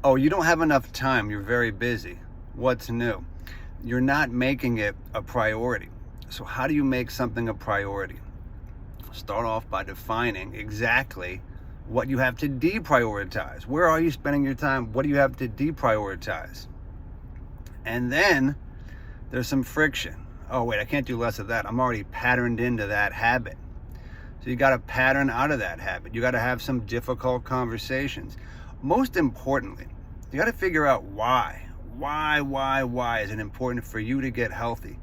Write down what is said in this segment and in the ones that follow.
Oh, you don't have enough time. You're very busy. What's new? You're not making it a priority. So how do you make something a priority? Start off by defining exactly what you have to deprioritize. Where are you spending your time? What do you have to deprioritize? And then there's some friction. Oh, wait, I can't do less of that. I'm already patterned into that habit. So you got to pattern out of that habit. You got to have some difficult conversations. Most importantly, you got to figure out why. Why is it important for you to get healthy?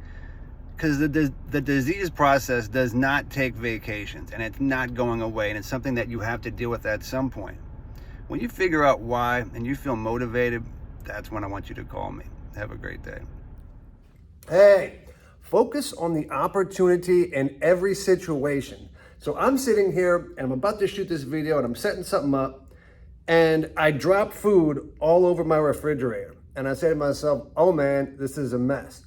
Because the disease process does not take vacations, and it's not going away, and it's something that you have to deal with at some point. When you figure out why and you feel motivated, that's when I want you to call me. Have a great day. Hey, focus on the opportunity in every situation. So I'm sitting here and I'm about to shoot this video and I'm setting something up and I drop food all over my refrigerator. And I say to myself, oh man, this is a mess.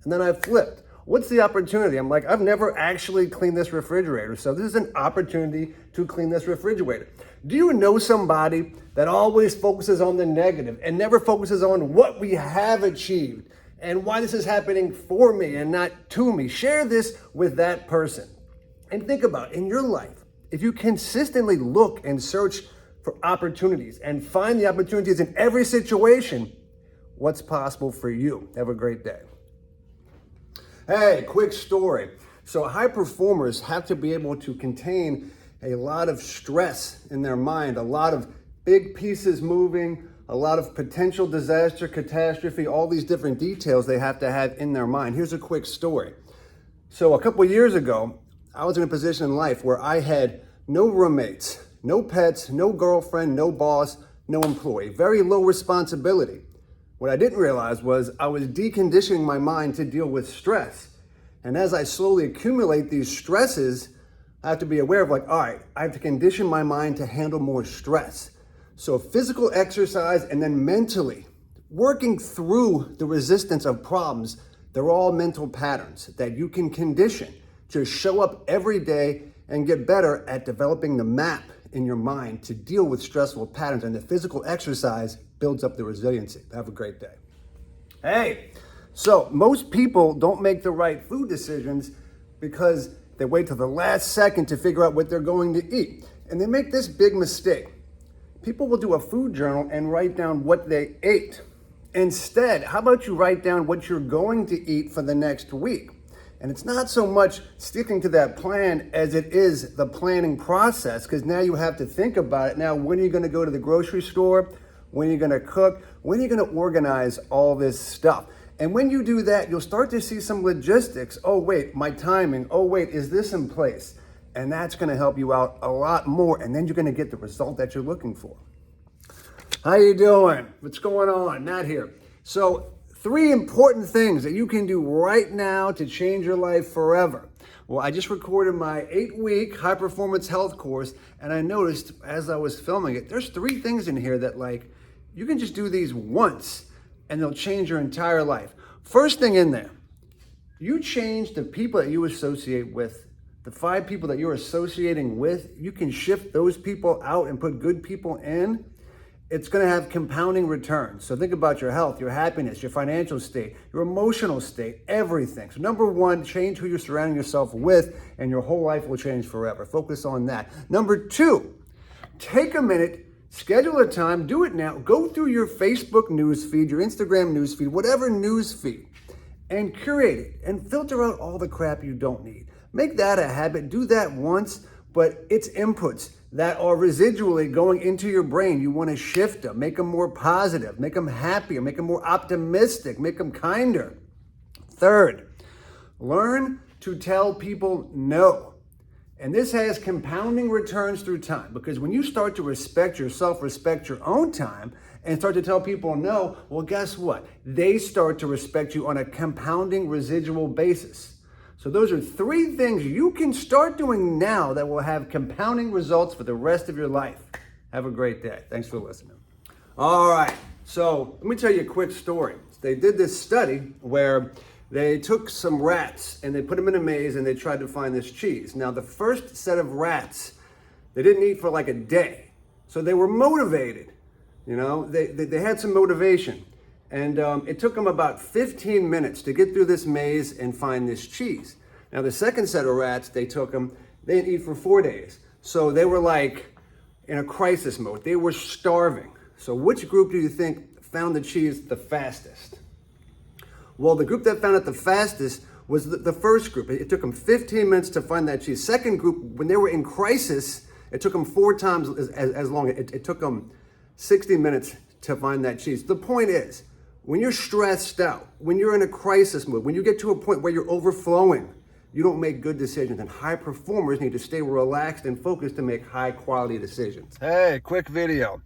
And then I flipped. What's the opportunity? I'm like, I've never actually cleaned this refrigerator. So this is an opportunity to clean this refrigerator. Do you know somebody that always focuses on the negative and never focuses on what we have achieved and why this is happening for me and not to me? Share this with that person. And think about in your life, if you consistently look and search for opportunities and find the opportunities in every situation, what's possible for you? Have a great day. Hey, quick story. So high performers have to be able to contain a lot of stress in their mind, a lot of big pieces moving, a lot of potential disaster, catastrophe, all these different details they have to have in their mind. Here's a quick story. So a couple of years ago, I was in a position in life where I had no roommates, no pets, no girlfriend, no boss, no employee, very low responsibility. What I didn't realize was I was deconditioning my mind to deal with stress. And as I slowly accumulate these stresses, I have to be aware of like, all right, I have to condition my mind to handle more stress. So physical exercise and then mentally working through the resistance of problems, they're all mental patterns that you can condition to show up every day and get better at developing the map in your mind to deal with stressful patterns. And the physical exercise builds up the resiliency. Have a great day. Hey, so most people don't make the right food decisions because they wait till the last second to figure out what they're going to eat. And they make this big mistake. People will do a food journal and write down what they ate. Instead, how about you write down what you're going to eat for the next week? And it's not so much sticking to that plan as it is the planning process, because now you have to think about it. Now, when are you going to go to the grocery store? When are you going to cook? When are you going to organize all this stuff? And when you do that, you'll start to see some logistics. Oh, wait, my timing. Oh, wait, is this in place? And that's going to help you out a lot more. And then you're going to get the result that you're looking for. How you doing? What's going on? Matt here. So 3 important things that you can do right now to change your life forever. Well, I just recorded my 8-week high performance health course, and I noticed as I was filming it, there's 3 things in here that like, you can just do these once and they'll change your entire life. First thing in there, you change the people that you associate with. The 5 people that you're associating with, you can shift those people out and put good people in. It's going to have compounding returns. So think about your health, your happiness, your financial state, your emotional state, everything. So number 1, change who you're surrounding yourself with and your whole life will change forever. Focus on that. Number 2, take a minute, schedule a time, do it now. Go through your Facebook news feed, your Instagram news feed, whatever news feed, and curate it and filter out all the crap you don't need. Make that a habit. Do that once, but it's inputs that are residually going into your brain. You want to shift them, make them more positive, make them happier, make them more optimistic, make them kinder. Third, learn to tell people no. And this has compounding returns through time, because when you start to respect yourself, respect your own time, and start to tell people no, well, guess what? They start to respect you on a compounding residual basis. So those are 3 things you can start doing now that will have compounding results for the rest of your life. Have a great day. Thanks for listening. All right, so let me tell you a quick story. They did this study where they took some rats and they put them in a maze and they tried to find this cheese. Now, the first set of rats, they didn't eat for like a day. So they were motivated You know, they had some motivation. And it took them about 15 minutes to get through this maze and find this cheese. Now, the second set of rats, they didn't eat for 4 days. So they were like in a crisis mode. They were starving. So which group do you think found the cheese the fastest? Well, the group that found it the fastest was the first group. It took them 15 minutes to find that cheese. Second group, when they were in crisis, it took them 4 times as long. It took them 60 minutes to find that cheese. The point is, when you're stressed out, when you're in a crisis mood, when you get to a point where you're overflowing, you don't make good decisions. And high performers need to stay relaxed and focused to make high quality decisions. Hey, quick video.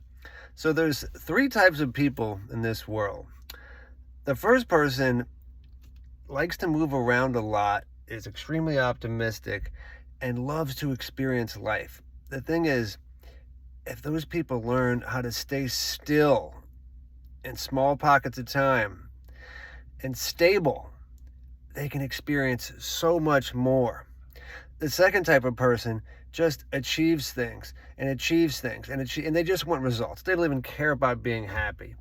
So there's 3 types of people in this world. The first person likes to move around a lot, is extremely optimistic, and loves to experience life. The thing is, if those people learn how to stay still in small pockets of time and stable, they can experience so much more. The second type of person just achieves things and they just want results. They don't even care about being happy.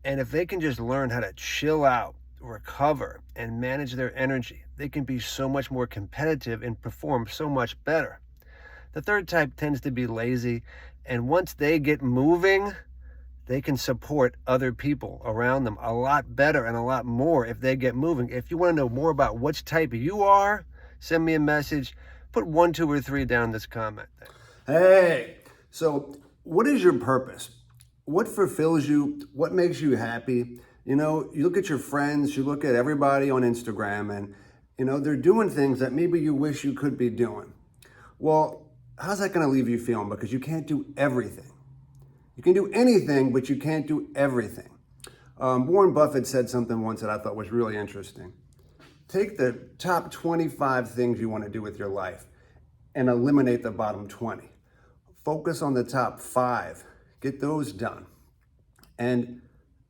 And if they can just learn how to chill out, recover, and manage their energy, they can be so much more competitive and perform so much better. The third type tends to be lazy, and once they get moving, they can support other people around them a lot better and a lot more if they get moving. If you want to know more about which type you are, send me a message. Put 1, 2, or 3 down in this comment. Hey, so what is your purpose? What fulfills you? What makes you happy? You know, you look at your friends, you look at everybody on Instagram, and, you know, they're doing things that maybe you wish you could be doing. Well, how's that going to leave you feeling? Because you can't do everything. You can do anything, but you can't do everything. Warren Buffett said something once that I thought was really interesting. Take the top 25 things you want to do with your life and eliminate the bottom 20. Focus on the top 5. Get those done. And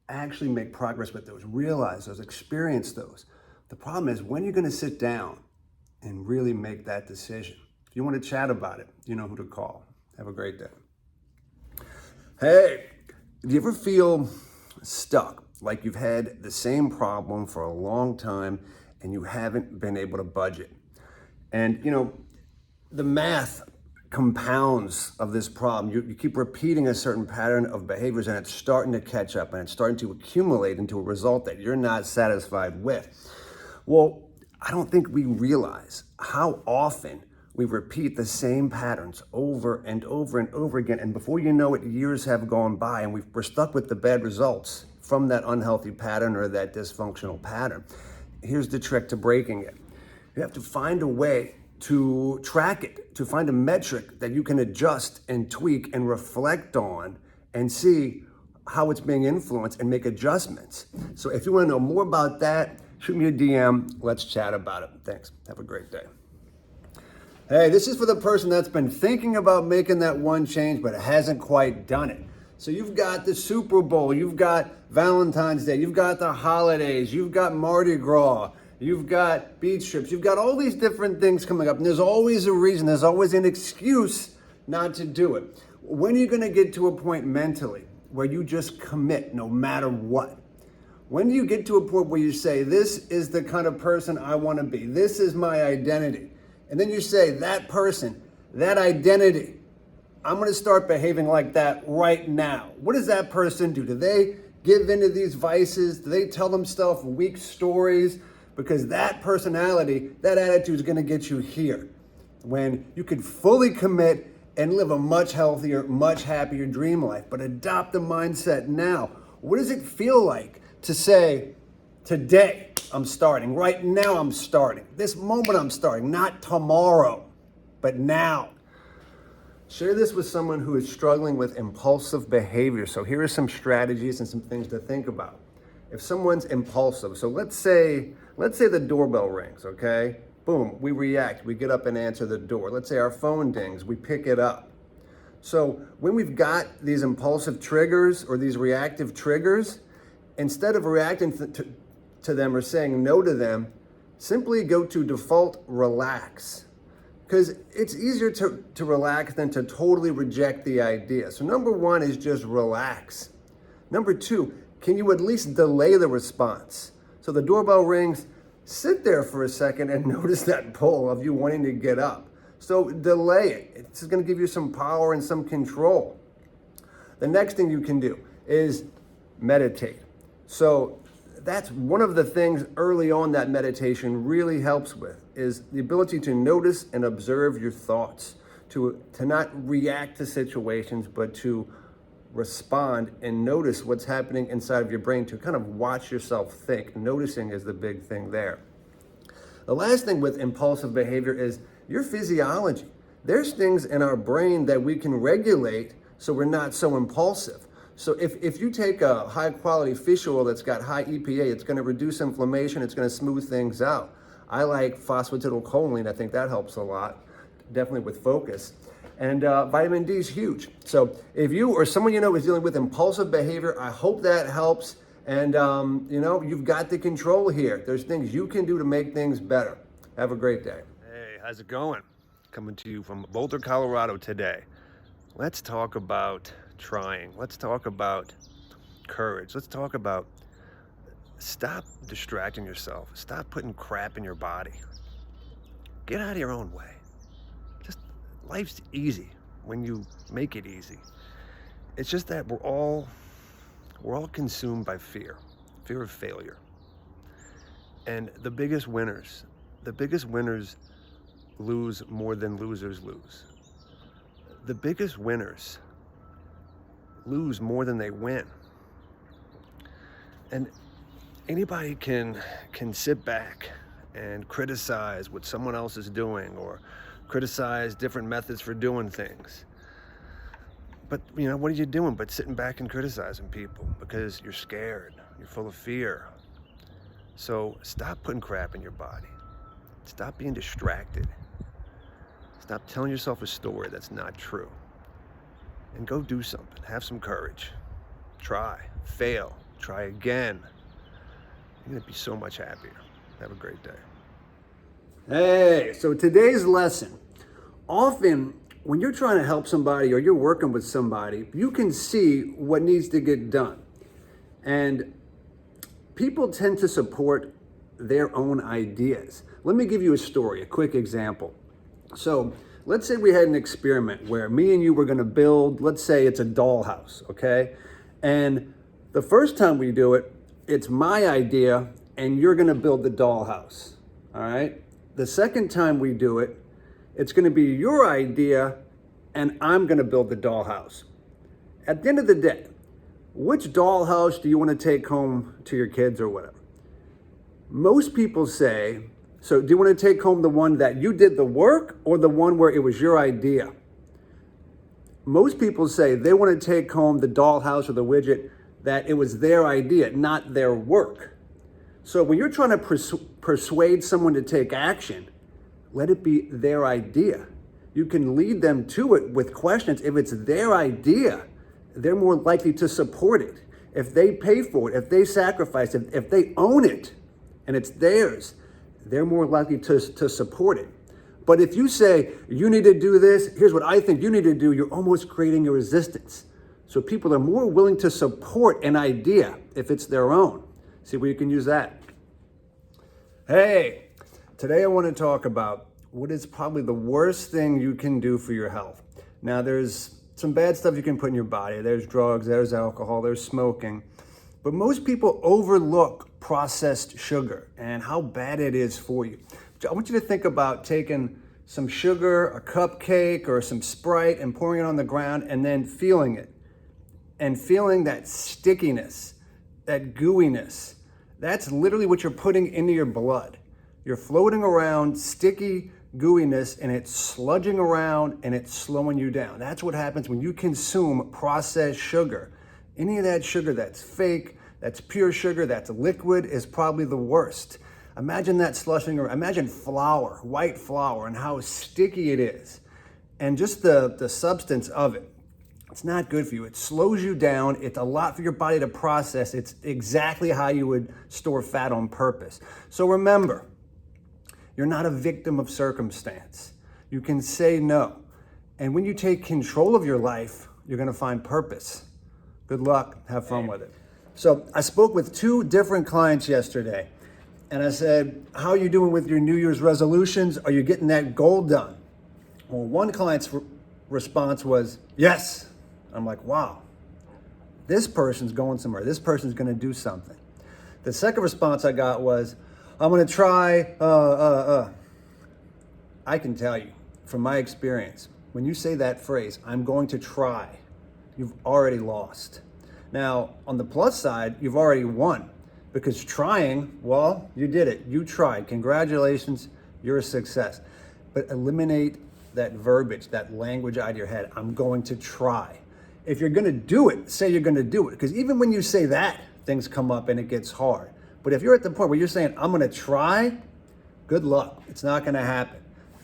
actually make progress with those. Realize those. Experience those. The problem is, when you're going to sit down and really make that decision. If you want to chat about it, you know who to call. Have a great day. Hey, do you ever feel stuck, like you've had the same problem for a long time and you haven't been able to budget? And, you know, the math compounds of this problem. You keep repeating a certain pattern of behaviors and it's starting to catch up and it's starting to accumulate into a result that you're not satisfied with. Well, I don't think we realize how often we repeat the same patterns over and over and over again. And before you know it, years have gone by and we're stuck with the bad results from that unhealthy pattern or that dysfunctional pattern. Here's the trick to breaking it. You have to find a way to track it, to find a metric that you can adjust and tweak and reflect on and see how it's being influenced and make adjustments. So if you want to know more about that, shoot me a DM. Let's chat about it. Thanks. Have a great day. Hey, this is for the person that's been thinking about making that one change, but hasn't quite done it. So you've got the Super Bowl, you've got Valentine's Day, you've got the holidays, you've got Mardi Gras, you've got beach trips, you've got all these different things coming up. And there's always a reason, there's always an excuse not to do it. When are you going to get to a point mentally where you just commit no matter what? When do you get to a point where you say, this is the kind of person I want to be, this is my identity? And then you say, that person, that identity, I'm going to start behaving like that right now. What does that person do? Do they give into these vices? Do they tell themselves weak stories? Because that personality, that attitude is going to get you here. When you can fully commit and live a much healthier, much happier dream life. But adopt the mindset now. What does it feel like to say, today, I'm starting. Right now, I'm starting. This moment, I'm starting. Not tomorrow, but now. Share this with someone who is struggling with impulsive behavior. So here are some strategies and some things to think about. If someone's impulsive, so let's say the doorbell rings, okay? Boom, we react. We get up and answer the door. Let's say our phone dings. We pick it up. So when we've got these impulsive triggers or these reactive triggers, instead of reacting to them or saying no to them, simply go to default relax. because it's easier to relax than to totally reject the idea. So number one is just relax. Number two, can you at least delay the response? So the doorbell rings, sit there for a second and notice that pull of you wanting to get up. So delay it. It's going to give you some power and some control. The next thing you can do is meditate. So that's one of the things early on that meditation really helps with, is the ability to notice and observe your thoughts, to not react to situations, but to respond and notice what's happening inside of your brain, to kind of watch yourself think. Noticing is the big thing there. The last thing with impulsive behavior is your physiology. There's things in our brain that we can regulate so we're not so impulsive. So if you take a high quality fish oil that's got high EPA, it's going to reduce inflammation, it's going to smooth things out. I like phosphatidylcholine. I think that helps a lot, definitely with focus. And vitamin D is huge. So if you or someone you know is dealing with impulsive behavior, I hope that helps. And you've got the control here. There's things you can do to make things better. Have a great day. Hey, how's it going? Coming to you from Boulder, Colorado today. Let's talk about trying. Let's talk about courage. Let's talk about stop distracting yourself. Stop putting crap in your body. Get out of your own way. Life's easy when you make it easy. It's just that we're all consumed by fear of failure. And the biggest winners lose more than losers lose. The biggest winners lose more than they win. And anybody can sit back and criticize what someone else is doing, or criticize different methods for doing things. But what are you doing but sitting back and criticizing people because you're scared, you're full of fear. So stop putting crap in your body. Stop being distracted. Stop telling yourself a story that's not true. And go do something. Have some courage. Try, fail, try again. You're gonna be so much happier. Have a great day. Hey, so today's lesson. Often when you're trying to help somebody or you're working with somebody, you can see what needs to get done. And people tend to support their own ideas. Let me give you a story, a quick example. So let's say we had an experiment where me and you were going to build, let's say it's a dollhouse, okay? And the first time we do it, it's my idea and you're going to build the dollhouse, all right? The second time we do it, it's going to be your idea and I'm going to build the dollhouse. At the end of the day, which dollhouse do you want to take home to your kids or whatever? Most people say, so do you want to take home the one that you did the work or the one where it was your idea? Most people say they want to take home the dollhouse or the widget that it was their idea, not their work. So when you're trying to persuade someone to take action, let it be their idea. You can lead them to it with questions. If it's their idea, they're more likely to support it. If they pay for it, if they sacrifice it, if they own it and it's theirs, they're more likely to support it. But if you say, you need to do this, here's what I think you need to do, you're almost creating a resistance. So people are more willing to support an idea if it's their own. See where you can use that. Hey, today I want to talk about what is probably the worst thing you can do for your health. Now there's some bad stuff you can put in your body. There's drugs, there's alcohol, there's smoking. But most people overlook processed sugar and how bad it is for you. I want you to think about taking some sugar, a cupcake, or some Sprite and pouring it on the ground and then feeling it. And feeling that stickiness, that gooiness. That's literally what you're putting into your blood. You're floating around sticky gooiness and it's sludging around and it's slowing you down. That's what happens when you consume processed sugar. Any of that sugar that's fake, that's pure sugar, that's liquid is probably the worst. Imagine that slushing around. Imagine flour, white flour, and how sticky it is. And just the substance of it. It's not good for you. It slows you down. It's a lot for your body to process. It's exactly how you would store fat on purpose. So remember, you're not a victim of circumstance. You can say no. And when you take control of your life, you're going to find purpose. Good luck. Have fun with it. So I spoke with 2 different clients yesterday. And I said, how are you doing with your New Year's resolutions? Are you getting that goal done? Well, one client's response was, yes. I'm like, wow, this person's going somewhere. This person's going to do something. The second response I got was, I'm going to try, I can tell you from my experience, when you say that phrase, I'm going to try, you've already lost. Now, on the plus side, you've already won. Because trying, well, you did it. You tried. Congratulations, you're a success. But eliminate that verbiage, that language out of your head. I'm going to try. If you're going to do it, say you're going to do it. Because even when you say that, things come up and it gets hard. But if you're at the point where you're saying, I'm going to try, good luck. It's not going to happen.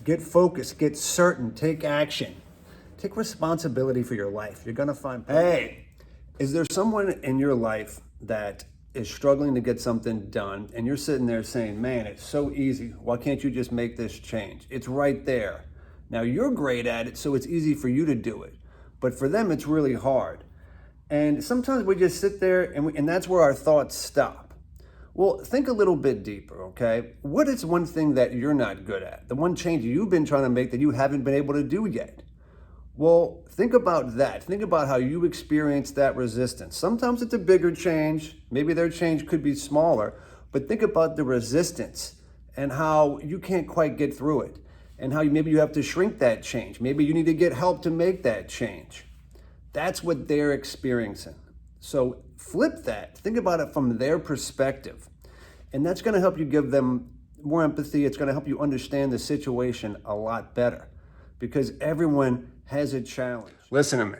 Get focused, get certain, take action. Take responsibility for your life. You're going to find, hey, is there someone in your life that is struggling to get something done and you're sitting there saying, man, it's so easy. Why can't you just make this change? It's right there. Now you're great at it, so it's easy for you to do it. But for them, it's really hard. And sometimes we just sit there and that's where our thoughts stop. Well, think a little bit deeper, okay? What is one thing that you're not good at? The one change you've been trying to make that you haven't been able to do yet? Well, think about that. Think about how you experience that resistance. Sometimes it's a bigger change. Maybe their change could be smaller, but think about the resistance and how you can't quite get through it and how maybe you have to shrink that change. Maybe you need to get help to make that change. That's what they're experiencing. So flip that. Think about it from their perspective. And that's going to help you give them more empathy. It's going to help you understand the situation a lot better because everyone has a challenge. Listen to me.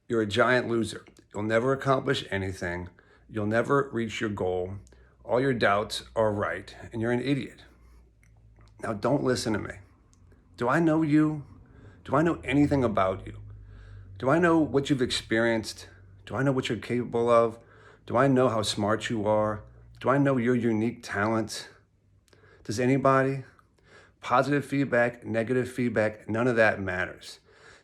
You're a giant loser. You'll never accomplish anything. You'll never reach your goal. All your doubts are right, and you're an idiot. Now, don't listen to me. Do I know you? Do I know anything about you? Do I know what you've experienced? Do I know what you're capable of? Do I know how smart you are? Do I know your unique talents? Does anybody? Positive feedback, negative feedback, none of that matters.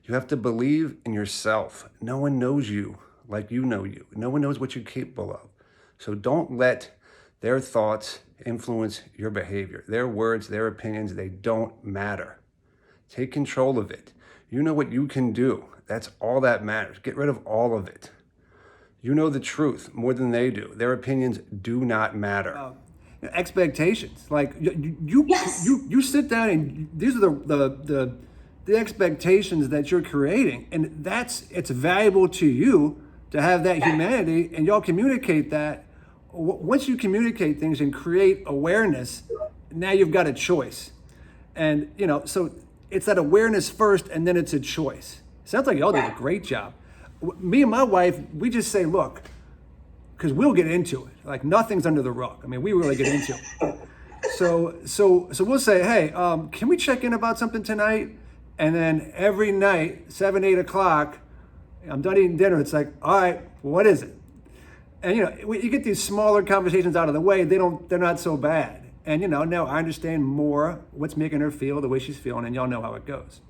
You have to believe in yourself. No one knows you like you know you. No one knows what you're capable of. So don't let their thoughts influence your behavior. Their words, their opinions, they don't matter. Take control of it. You know what you can do. That's all that matters. Get rid of all of it. You know the truth more than they do. Their opinions do not matter. Expectations, like you sit down and these are the expectations that you're creating, and it's valuable to you to have that humanity, and y'all communicate that. Once you communicate things and create awareness, now you've got a choice, and so it's that awareness first, and then it's a choice. Sounds like y'all did a great job. Me and my wife, we just say, look, because we'll get into it. Like nothing's under the rug. I mean, we really get into it. So we'll say, hey, can we check in about something tonight? And then every night, 7, 8 o'clock, I'm done eating dinner. It's like, all right, well, what is it? And you get these smaller conversations out of the way. They're not so bad. And now I understand more what's making her feel the way she's feeling, and y'all know how it goes.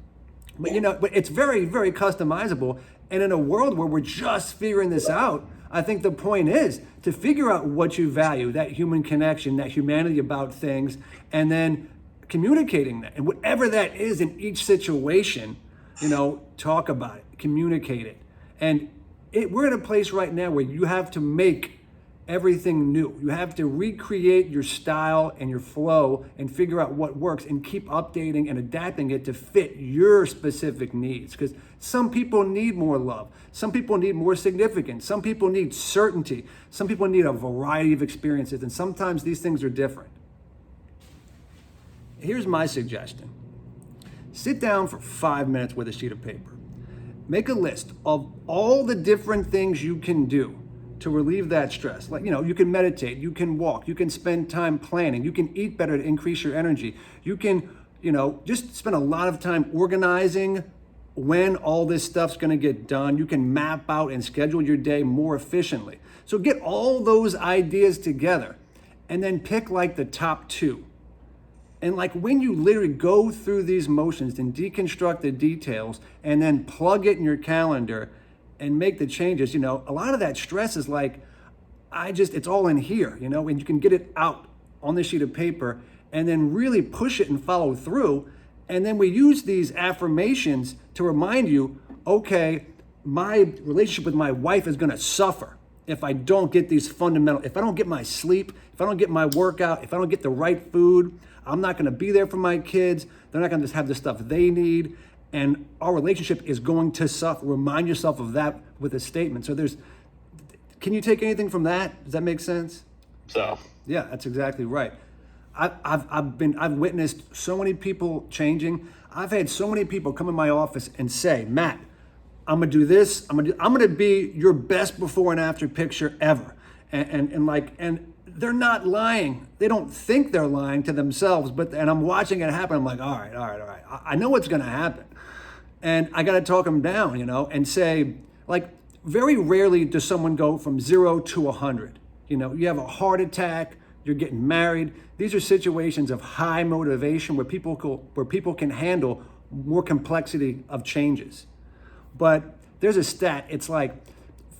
But but it's very, very customizable. And in a world where we're just figuring this out, I think the point is to figure out what you value, that human connection, that humanity about things, and then communicating that. And whatever that is in each situation, talk about it, communicate it. And we're in a place right now where you have to make everything new. You have to recreate your style and your flow and figure out what works and keep updating and adapting it to fit your specific needs. Because some people need more love. Some people need more significance. Some people need certainty. Some people need a variety of experiences. And sometimes these things are different. Here's my suggestion. Sit down for 5 minutes with a sheet of paper. Make a list of all the different things you can do to relieve that stress. Like, you can meditate, you can walk, you can spend time planning, you can eat better to increase your energy. You can, just spend a lot of time organizing when all this stuff's gonna get done. You can map out and schedule your day more efficiently. So get all those ideas together and then pick like the top 2 And like when you literally go through these motions and deconstruct the details and then plug it in your calendar and make the changes, a lot of that stress is like, it's all in here, and you can get it out on this sheet of paper and then really push it and follow through. And then we use these affirmations to remind you, okay, my relationship with my wife is gonna suffer if I don't get these fundamental, if I don't get my sleep, if I don't get my workout, if I don't get the right food, I'm not gonna be there for my kids. They're not gonna just have the stuff they need. And our relationship is going to suffer. Remind yourself of that with a statement. So can you take anything from that? Does that make sense? So, Yeah, that's exactly right. I've witnessed so many people changing. I've had so many people come in my office and say, Matt, I'm gonna do this. I'm gonna be your best before and after picture ever. And they're not lying. They don't think they're lying to themselves, and I'm watching it happen. I'm like, all right. I know what's gonna happen. And I gotta talk them down, and say, like, very rarely does someone go from 0 to 100. You have a heart attack, you're getting married. These are situations of high motivation where people can handle more complexity of changes. But there's a stat, it's like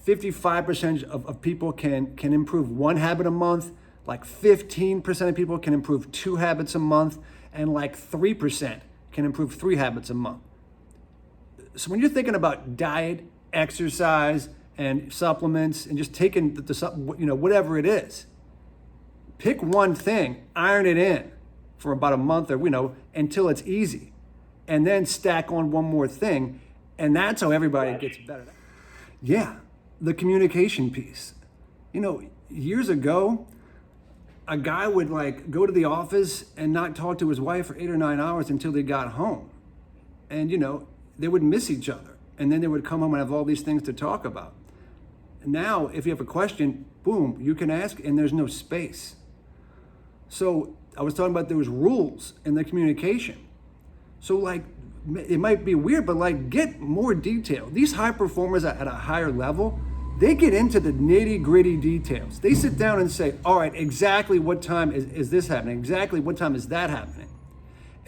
55% of people can improve one habit a month, like 15% of people can improve 2 habits a month, and like 3% can improve 3 habits a month. So when you're thinking about diet, exercise, and supplements, and just taking whatever it is, pick one thing, iron it in for about a month or, until it's easy, and then stack on one more thing. And that's how everybody gets better. Yeah, the communication piece. Years ago, a guy would go to the office and not talk to his wife for 8 or 9 hours until they got home. And, they would miss each other. And then they would come home and have all these things to talk about. And now, if you have a question, boom, you can ask and there's no space. So I was talking about there was rules in the communication. So it might be weird, but get more detail. These high performers at a higher level, they get into the nitty gritty details. They sit down and say, all right, exactly what time is this happening? Exactly what time is that happening?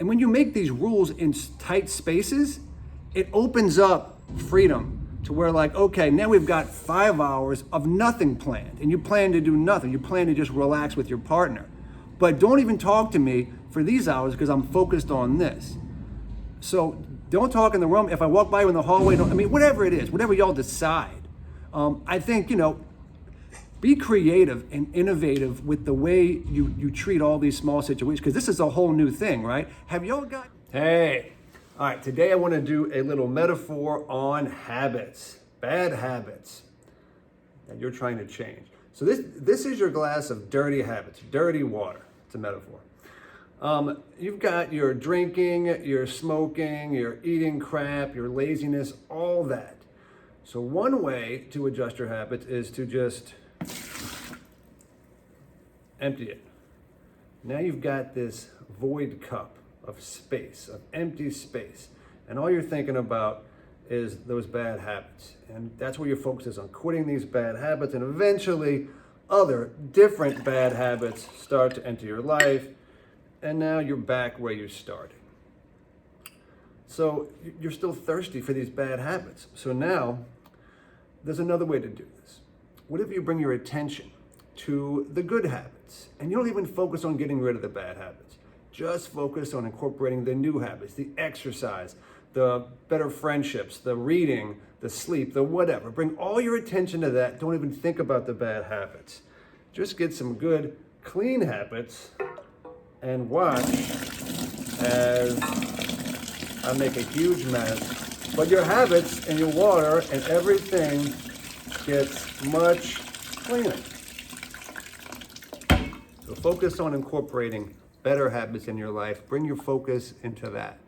And when you make these rules in tight spaces, it opens up freedom to where okay, now we've got 5 hours of nothing planned, and you plan to do nothing. You plan to just relax with your partner. But don't even talk to me for these hours because I'm focused on this. So don't talk in the room. If I walk by you in the hallway, whatever it is, whatever y'all decide. I think, be creative and innovative with the way you treat all these small situations, because this is a whole new thing, right? Have y'all got... Hey, all right, today I want to do a little metaphor on habits, bad habits that you're trying to change. So this is your glass of dirty habits, dirty water. It's a metaphor. You've got your drinking, your smoking, your eating crap, your laziness, all that. So one way to adjust your habits is to just empty it. Now you've got this void cup of space, of empty space. And all you're thinking about is those bad habits. And that's where your focus is, on quitting these bad habits. And eventually other different bad habits start to enter your life. And now you're back where you started. So you're still thirsty for these bad habits. So now there's another way to do this. What if you bring your attention to the good habits and you don't even focus on getting rid of the bad habits? Just focus on incorporating the new habits, the exercise, the better friendships, the reading, the sleep, the whatever. Bring all your attention to that. Don't even think about the bad habits. Just get some good, clean habits and watch as I make a huge mess. But your habits and your water and everything gets much cleaner. So focus on incorporating better habits in your life. Bring your focus into that.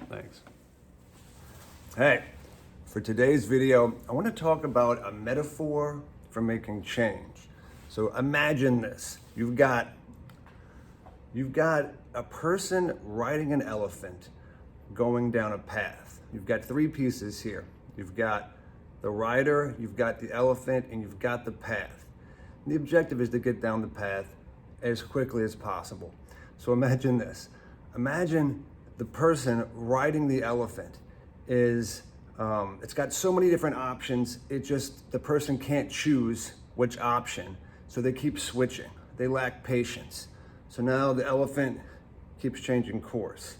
Thanks. Hey, for today's video, I want to talk about a metaphor for making change. So imagine this. You've got a person riding an elephant going down a path. You've got 3 pieces here. You've got the rider, you've got the elephant, and you've got the path. And the objective is to get down the path as quickly as possible. So imagine this. Imagine the person riding the elephant is, it's got so many different options, the person can't choose which option, so they keep switching. They lack patience. So now the elephant keeps changing course.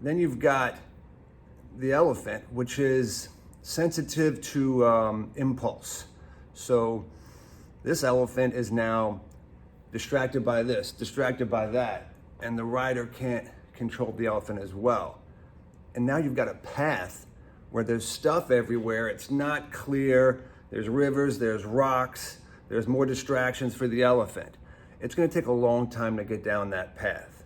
Then you've got the elephant, which is sensitive to impulse. So this elephant is now distracted by this, distracted by that, and the rider can't control the elephant as well. And now you've got a path where there's stuff everywhere, it's not clear, there's rivers, there's rocks, there's more distractions for the elephant. It's gonna take a long time to get down that path.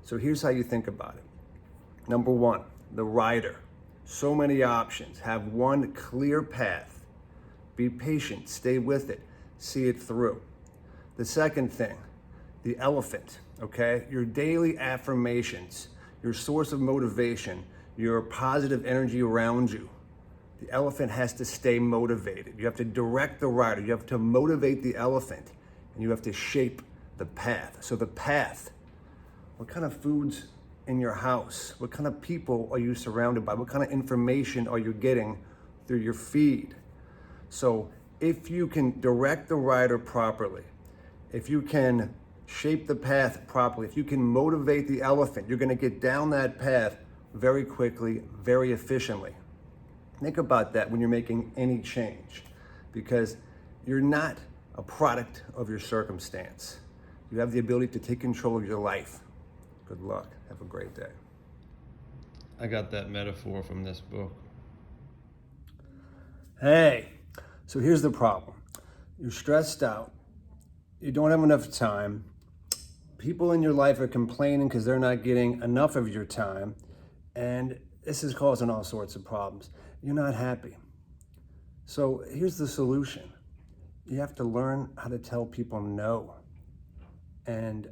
So here's how you think about it. Number one, the rider. So many options, have one clear path. Be patient, stay with it, see it through. The second thing, the elephant, okay? Your daily affirmations, your source of motivation, your positive energy around you. The elephant has to stay motivated. You have to direct the rider. You have to motivate the elephant, and you have to shape the path. So the path, what kind of food's in your house? What kind of people are you surrounded by? What kind of information are you getting through your feed? So if you can direct the rider properly, if you can shape the path properly, if you can motivate the elephant, you're gonna get down that path very quickly, very efficiently. Think about that when you're making any change, because you're not a product of your circumstance. You have the ability to take control of your life. Good luck. Have a great day. I got that metaphor from this book. Hey, so here's the problem. You're stressed out. You don't have enough time. People in your life are complaining because they're not getting enough of your time. And this is causing all sorts of problems. You're not happy. So here's the solution. You have to learn how to tell people no. And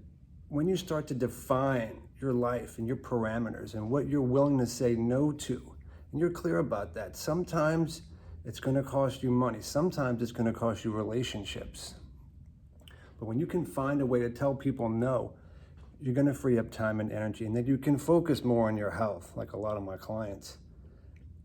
when you start to define your life and your parameters and what you're willing to say no to, and you're clear about that, sometimes it's going to cost you money. Sometimes it's going to cost you relationships. But when you can find a way to tell people no, you're going to free up time and energy, and then you can focus more on your health, like a lot of my clients.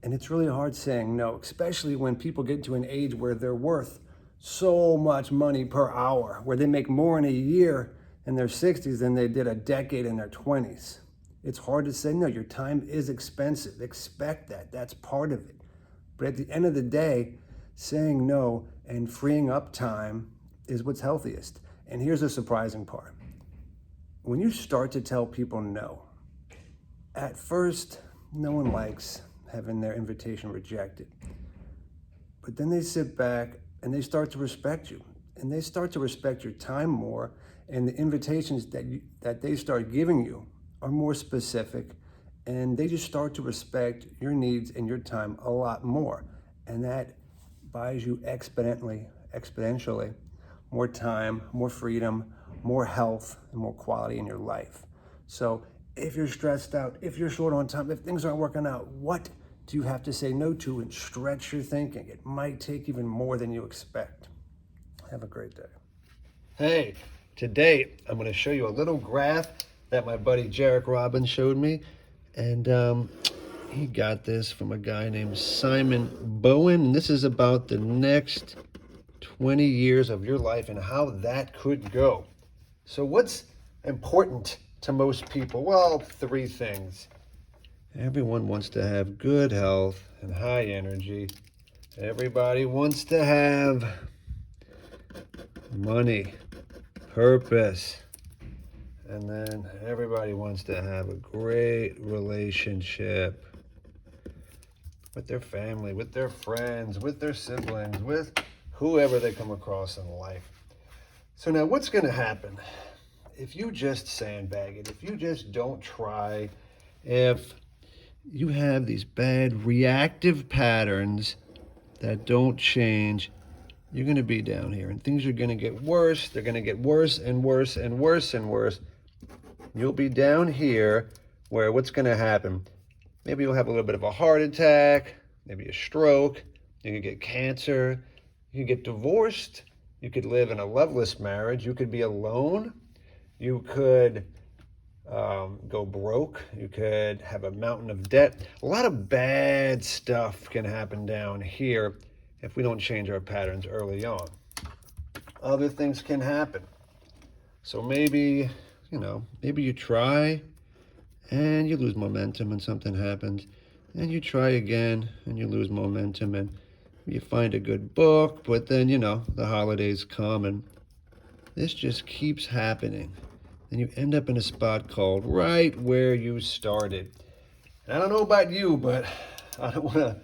And it's really hard saying no, especially when people get to an age where they're worth so much money per hour, where they make more in a year in their 60s than they did a decade in their 20s. It's hard to say no. Your time is expensive. Expect that. That's part of it. But at the end of the day, saying no and freeing up time is what's healthiest. And here's the surprising part. When you start to tell people no, at first, no one likes having their invitation rejected. But then they sit back and they start to respect you, and they start to respect your time more, and the invitations that they start giving you are more specific, and they just start to respect your needs and your time a lot more. And that buys you exponentially more time, more freedom, more health, and more quality in your life. So if you're stressed out, if you're short on time, if things aren't working out, what do you have to say no to, and stretch your thinking? It might take even more than you expect. Have a great day. Hey, today I'm going to show you a little graph that my buddy Jarek Robbins showed me. And he got this from a guy named Simon Bowen. And this is about the next 20 years of your life and how that could go. So what's important to most people? Well, three things. Everyone wants to have good health and high energy. Everybody wants to have money, purpose, and then everybody wants to have a great relationship with their family, with their friends, with their siblings, with whoever they come across in life. So now what's going to happen if you just sandbag it, if you just don't try, if you have these bad reactive patterns that don't change, you're going to be down here and things are going to get worse. They're going to get worse and worse and worse and worse. You'll be down here where what's going to happen? Maybe you'll have a little bit of a heart attack, maybe a stroke, you could get cancer, you could get divorced, you could live in a loveless marriage, you could be alone, you could go broke. You could have a mountain of debt. A lot of bad stuff can happen down here if we don't change our patterns early on. Other things can happen. So maybe, maybe you try and you lose momentum and something happens. And you try again and you lose momentum and you find a good book, but then, the holidays come and this just keeps happening. And you end up in a spot called right where you started. And I don't know about you, but I don't want to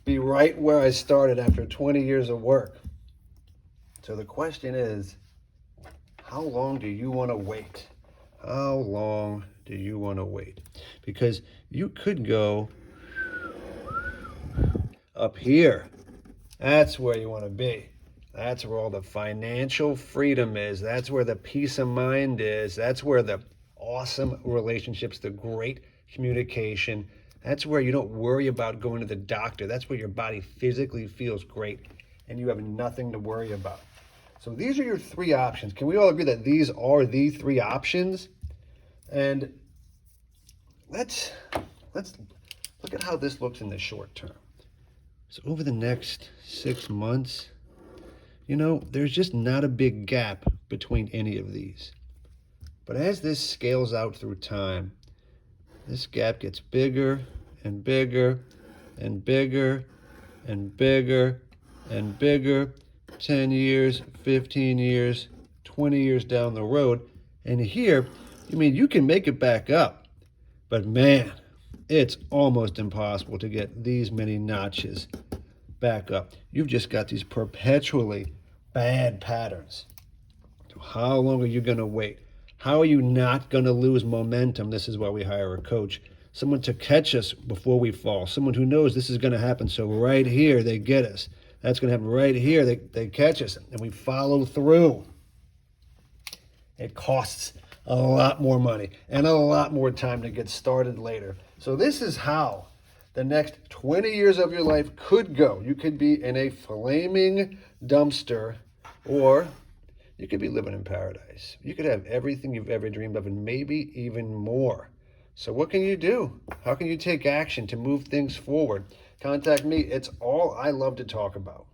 be right where I started after 20 years of work. So the question is, how long do you want to wait? How long do you want to wait? Because you could go up here. That's where you want to be. That's where all the financial freedom is. That's where the peace of mind is. That's where the awesome relationships, the great communication. That's where you don't worry about going to the doctor. That's where your body physically feels great and you have nothing to worry about. So these are your three options. Can we all agree that these are the three options? And let's look at how this looks in the short term. So over the next 6 months, there's just not a big gap between any of these. But as this scales out through time, this gap gets bigger and bigger and bigger and bigger and bigger. 10 years, 15 years, 20 years down the road. And here, you can make it back up. But man, it's almost impossible to get these many notches back up. You've just got these perpetually bad patterns. So how long are you going to wait? How are you not going to lose momentum? This is why we hire a coach. Someone to catch us before we fall. Someone who knows this is going to happen. So right here, they get us. That's going to happen right here. They catch us. And we follow through. It costs a lot more money and a lot more time to get started later. So this is how the next 20 years of your life could go. You could be in a flaming dumpster, or you could be living in paradise. You could have everything you've ever dreamed of and maybe even more. So what can you do? How can you take action to move things forward? Contact me. It's all I love to talk about.